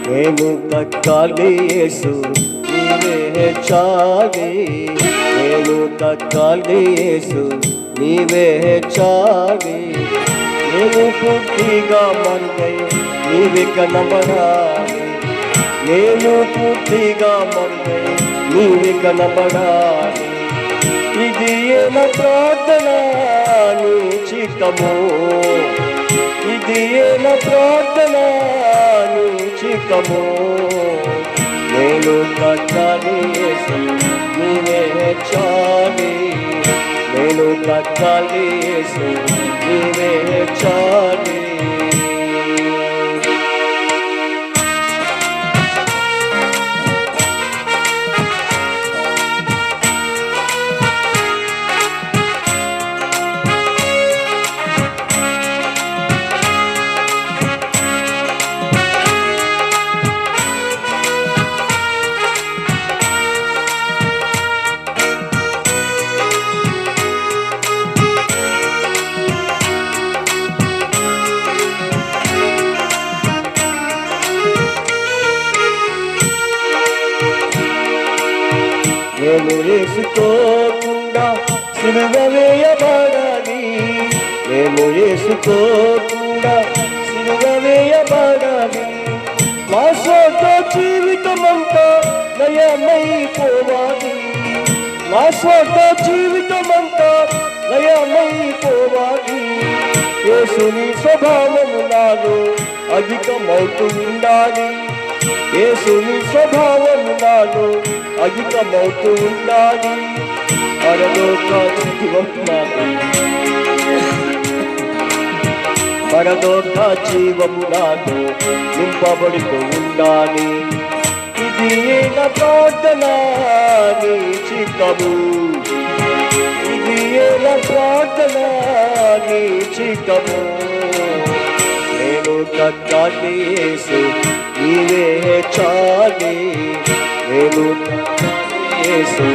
నేను తగ్గాలి యేసు నీవే హెచ్చాలి, నేను తగ్గాలి యేసు నీవే హెచ్చాలి. నేను పూర్తిగా మరుగై నీవే కనబడాలి, నేను పూర్తిగా మరుగై నీవే కనబడాలి. ఇది ఏన ప్రార్థన నీ చిత్తము, ఇది ఏన ప్రార్థన నీ చిత్తము. నేను తగ్గాలి యేసు నీవే హెచ్చాలి, నేను తగ్గాలి యేసు నీవే హెచ్చాలి. నేను వేసుకోకుండా సిలువ వేయబడాలి, నేను వేసుకోకుండా సిలువ వేయబడాలి. నా స్వార్థ జీవితమంతా లయమైపోవాలి, నా స్వార్థ జీవితమంతా లయమైపోవాలి. యేసుని స్వభావము నాలో అధికమవుతూ ఉండాలి, యేసుని స్వభావము నాలో అధికమవుతూ ఉండాలి. పరలోక జీవం నాకు, పరలోక జీవము నాతో నింపబడుతూ ఉండాలి. ఇది ఏన ప్రార్థన నీ చిత్తము, ఇది ఏన ప్రార్థన నీ చిత్తము. నేను తగ్గాలి యేసు నీవే హెచ్చాలి, నేను తగ్గాలి యేసు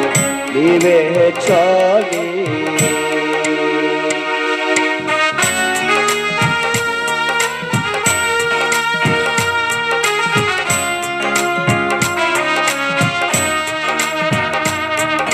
నీవే హెచ్చాలి.